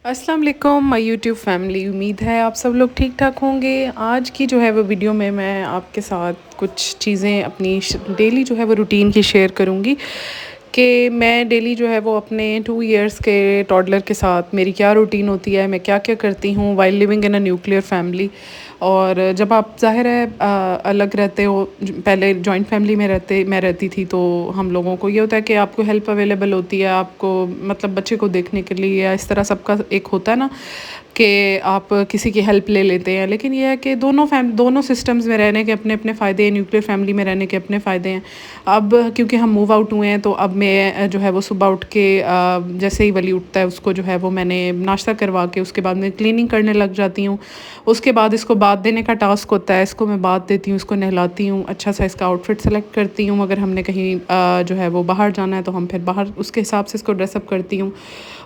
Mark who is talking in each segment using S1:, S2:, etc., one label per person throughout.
S1: अस्सलाम वालेकुम my YouTube family. उम्मीद है आप सब लोग ठीक ठाक होंगे। आज की जो है वो वीडियो में मैं आपके साथ कुछ चीज़ें अपनी डेली जो है वो रूटीन की शेयर करूँगी कि मैं डेली जो है वो अपने 2 इयर्स के टॉडलर के साथ मेरी क्या रूटीन होती है, मैं क्या क्या करती हूँ while living in a nuclear family. और जब आप ज़ाहिर है अलग रहते हो, पहले जॉइंट फैमिली में मैं रहती थी, तो हम लोगों को ये होता है कि आपको हेल्प अवेलेबल होती है, आपको मतलब बच्चे को देखने के लिए या इस तरह सबका एक होता है ना कि आप किसी की हेल्प ले लेते हैं। लेकिन ये है कि दोनों सिस्टम्स में रहने के अपने अपने फ़ायदे हैं, न्यूक्लियर फैमिली में रहने के अपने फ़ायदे हैं। अब क्योंकि हम मूव आउट हुए हैं, तो अब मैं जो है वो सुबह उठ के जैसे ही वली उठता है उसको जो है वो मैंने नाश्ता करवा के उसके बाद मैं क्लीनिंग करने लग जाती हूँ। उसके बाद इसको बात देने का टास्क होता है, इसको मैं बात देती हूँ, इसको नहलाती हूँ, अच्छा सा इसका आउटफिट सेलेक्ट करती हूँ। अगर हमने कहीं जो है वो बाहर जाना है तो हम फिर बाहर उसके हिसाब से इसको ड्रेसअप करती हूँ।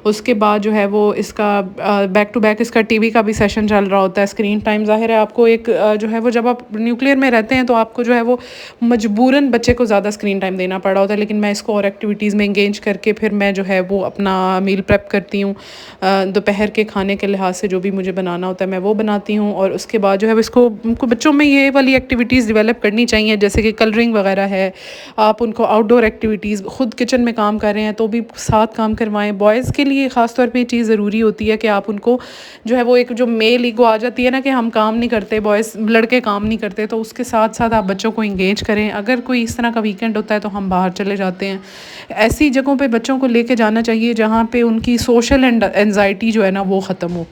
S1: उसके बाद जो है वो इसका बैक टू बैक इसका टीवी का भी सेशन चल रहा होता है। स्क्रीन टाइम ज़ाहिर है आपको एक जो है वो जब आप न्यूक्लियर में रहते हैं तो आपको जो है वो मजबूरन बच्चे को ज़्यादा स्क्रीन टाइम देना पड़ा होता है, लेकिन मैं इसको और एक्टिविटीज़ में इंगेज करके फिर मैं जो है वो अपना मील प्रेप करती हूँ। दोपहर के खाने के लिहाज से जो भी मुझे बनाना होता है मैं वो बनाती हूँ। और उसके बाद जो है इसको उनको बच्चों में ये वाली एक्टिविटीज़ डेवलप करनी चाहिए, जैसे कि कलरिंग वगैरह है। आप उनको आउटडोर एक्टिविटीज़, खुद किचन में काम कर रहे हैं तो भी साथ काम करवाएं। बॉयज़ के लिए ख़ास तौर पे ये चीज़ ज़रूरी होती है कि आप उनको जो है वो एक जो मेल ईगो आ जाती है ना कि हम काम नहीं करते, बॉयज़ लड़के काम नहीं करते, तो उसके साथ साथ आप बच्चों को इंगेज करें। अगर कोई इस तरह का वीकेंड होता है तो हम बाहर चले जाते हैं। ऐसी जगहों पे बच्चों को लेके जाना चाहिए जहाँ पे उनकी सोशल एंजाइटी जो है ना वो ख़त्म हो।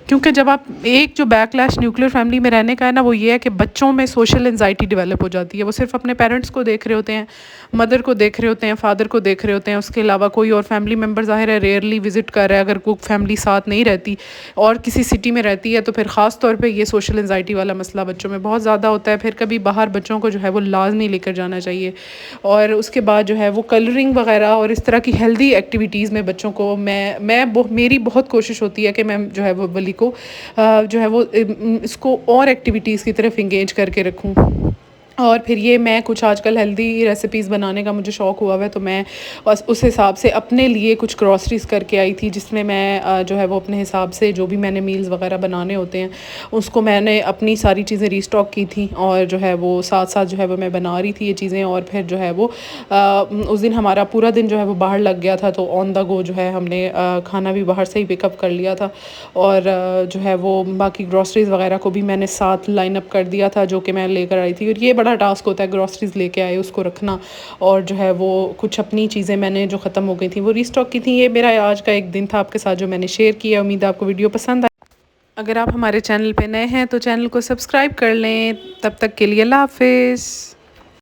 S1: क्योंकि जब आप एक जो बैकलैश न्यूक्लियर फैमिली में रहने का है ना वो ये है कि बच्चों में सोशल एंजाइटी डेवलप हो जाती है। वो सिर्फ अपने पेरेंट्स को देख रहे होते हैं, मदर को देख रहे होते हैं, फादर को देख रहे होते हैं, उसके अलावा कोई और फैमिली मेम्बर ज़ाहिर है रेयरली विजिट कर रहा है। अगर कोई फैमिली साथ नहीं रहती और किसी सिटी में रहती है तो फिर ख़ास तौर पे ये सोशल एंजाइटी वाला मसला बच्चों में बहुत ज़्यादा होता है। फिर कभी बाहर बच्चों को जो है वो लाजमी लेकर जाना चाहिए। और उसके बाद जो है वो कलरिंग वगैरह और इस तरह की हेल्दी एक्टिविटीज़ में बच्चों को मेरी बहुत कोशिश होती है कि मैं जो है वो वली को जो है वो इसको और एक्टिविटीज़ की तरफ इंगेज करके रखूँ। और फिर ये मैं कुछ आजकल हेल्दी रेसिपीज़ बनाने का मुझे शौक़ हुआ है, तो मैं बस उस हिसाब से अपने लिए कुछ ग्रॉसरीज़ करके आई थी, जिसमें मैं जो है वो अपने हिसाब से जो भी मैंने मील्स वगैरह बनाने होते हैं उसको मैंने अपनी सारी चीज़ें रीस्टॉक की थी। और जो है वो साथ साथ जो है वो मैं बना रही थी ये चीज़ें। और फिर जो है वो उस दिन हमारा पूरा दिन जो है वो बाहर लग गया था, तो ऑन द गो जो है हमने खाना भी बाहर से ही पिकअप कर लिया था। और जो है वो बाकी ग्रॉसरीज़ वगैरह को भी मैंने साथ लाइन अप कर दिया था जो कि मैं लेकर आई थी। और ये बड़ा टास्क होता है ग्रॉसरीज़ लेके आए उसको रखना, और जो है वो कुछ अपनी चीज़ें मैंने जो ख़त्म हो गई थी वो रीस्टॉक की थी। ये मेरा आज का एक दिन था आपके साथ जो मैंने शेयर किया। उम्मीद है आपको वीडियो पसंद आए। अगर आप हमारे चैनल पे नए हैं तो चैनल को सब्सक्राइब कर लें। तब तक के लिए अल्लाह हाफ़िज़।